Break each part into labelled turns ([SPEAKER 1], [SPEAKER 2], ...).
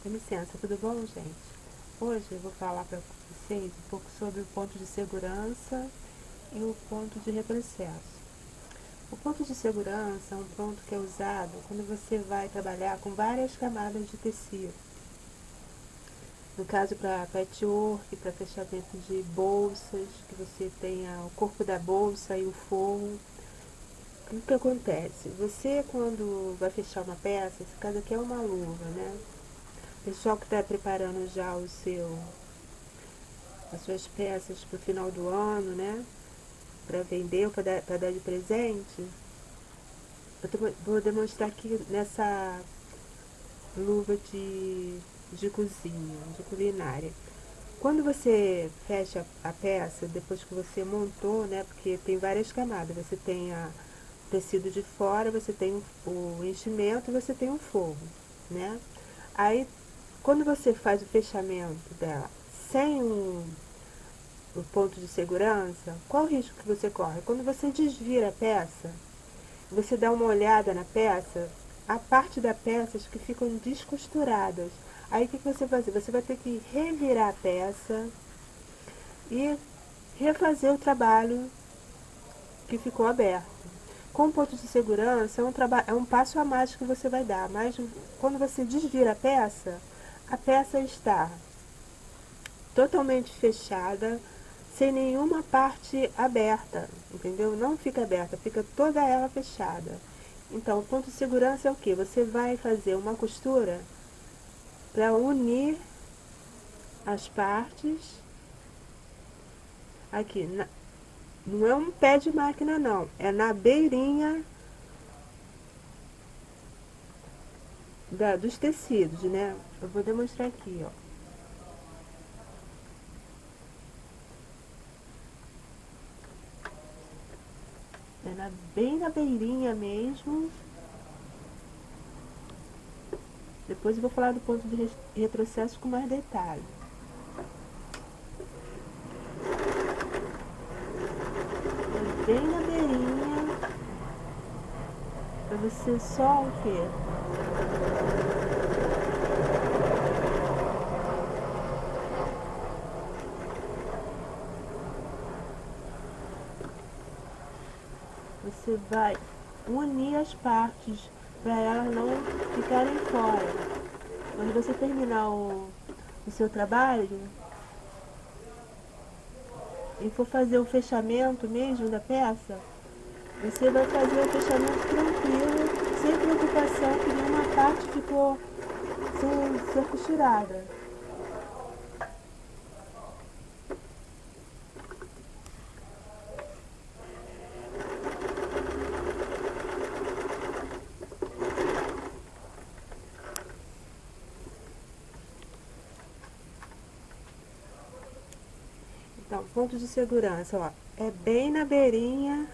[SPEAKER 1] Com licença, tudo bom, gente? Hoje eu vou falar para vocês um pouco sobre o ponto de segurança e o ponto de retrocesso. O ponto de segurança é um ponto que é usado quando você vai trabalhar com várias camadas de tecido. No caso, para patchwork, para fechamento de bolsas, que você tenha o corpo da bolsa e o forro. O que acontece? Você, quando vai fechar uma peça, esse caso aqui é uma luva, né? O pessoal que está preparando já as suas peças para o final do ano, né? Para vender ou para dar de presente. Vou demonstrar aqui nessa luva de cozinha, de culinária. Quando você fecha a peça, depois que você montou, né? Porque tem várias camadas. Você tem o tecido de fora, você tem o enchimento e você tem o forro, né? Aí, quando você faz o fechamento dela sem o ponto de segurança, qual o risco que você corre? Quando você desvira a peça, você dá uma olhada na peça, a parte das peças que ficam descosturadas. Aí o que você vai fazer? Você vai ter que revirar a peça e refazer o trabalho que ficou aberto. Com o ponto de segurança é um passo a mais que você vai dar, mas quando você desvira a peça está totalmente fechada, sem nenhuma parte aberta, entendeu? Não fica aberta, fica toda ela fechada. Então, o ponto de segurança é o que? Você vai fazer uma costura para unir as partes aqui. Não é um pé de máquina, não. É na beirinha dos tecidos, né? Eu vou demonstrar aqui, ó. Bem na beirinha mesmo. Depois eu vou falar do ponto de retrocesso com mais detalhe. Bem na beirinha. Pra você só o quê? Você vai unir as partes para elas não ficarem fora. Quando você terminar o seu trabalho e for fazer o fechamento mesmo da peça, você vai fazer o fechamento tranquilo, sem preocupação que nenhuma parte ficou sem ser costurada. Então, ponto de segurança, ó, é bem na beirinha,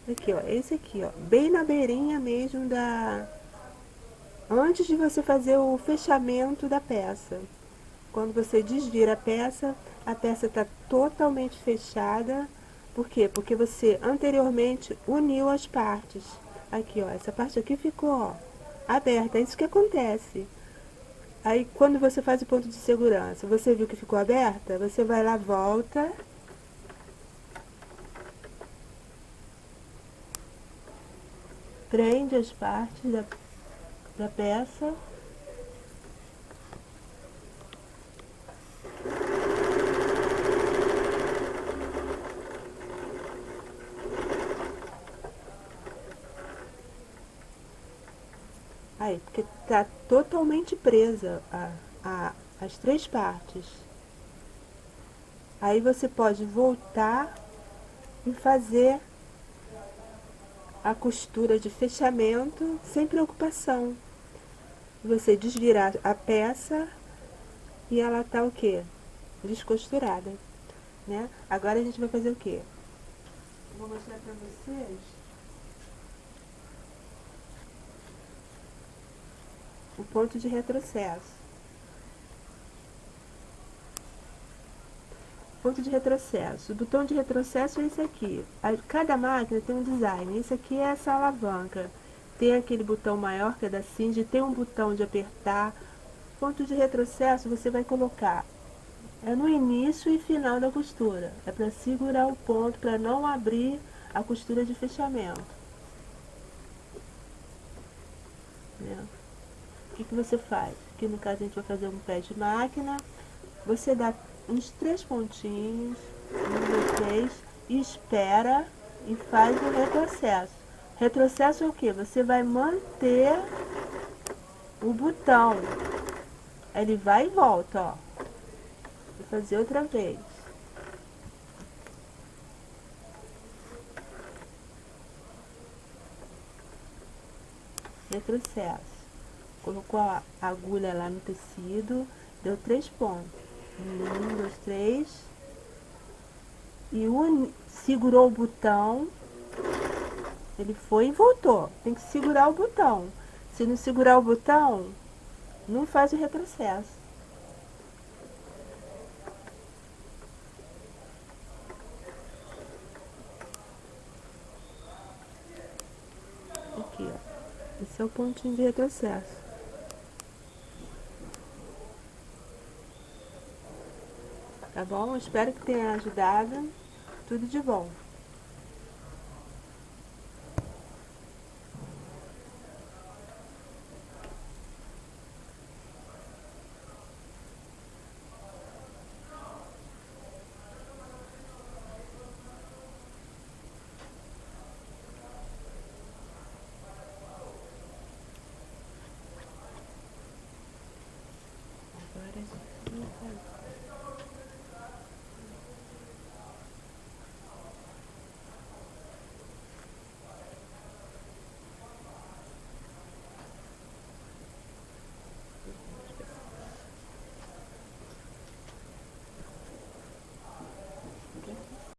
[SPEAKER 1] aqui, ó, esse aqui, ó, bem na beirinha mesmo antes de você fazer o fechamento da peça. Quando você desvira a peça está totalmente fechada. Por quê? Porque você anteriormente uniu as partes. Aqui, ó, essa parte aqui ficou, ó, aberta. É isso que acontece. Aí, quando você faz o ponto de segurança, você viu que ficou aberta? Você vai lá, volta. Prende as partes da peça. Aí, porque tá totalmente presa as três partes. Aí você pode voltar e fazer a costura de fechamento sem preocupação. Você desvirar a peça e ela tá o quê? Descosturada, né? Agora a gente vai fazer o quê? Vou mostrar pra vocês o ponto de retrocesso. Ponto de retrocesso. O botão de retrocesso é esse aqui. Cada máquina tem um design. Esse aqui é essa alavanca. Tem aquele botão maior que é da Cindy, tem um botão de apertar pontos de retrocesso você vai colocar no início e final da costura. É para segurar o ponto, para não abrir a costura de fechamento. Né? O que você faz? Aqui no caso a gente vai fazer um pé de máquina. Você dá uns 3 pontinhos, 1, 2, 3, e espera e faz o retrocesso. Retrocesso é o que? Você vai manter o botão. Ele vai e volta, ó. Vou fazer outra vez. Retrocesso. Colocou a agulha lá no tecido, deu 3 pontos. 1, 2, 3. E segurou o botão. Ele foi e voltou. Tem que segurar o botão. Se não segurar o botão, não faz o retrocesso. Aqui, ó. Esse é o pontinho de retrocesso. Tá bom? Espero que tenha ajudado. Tudo de bom. Agora,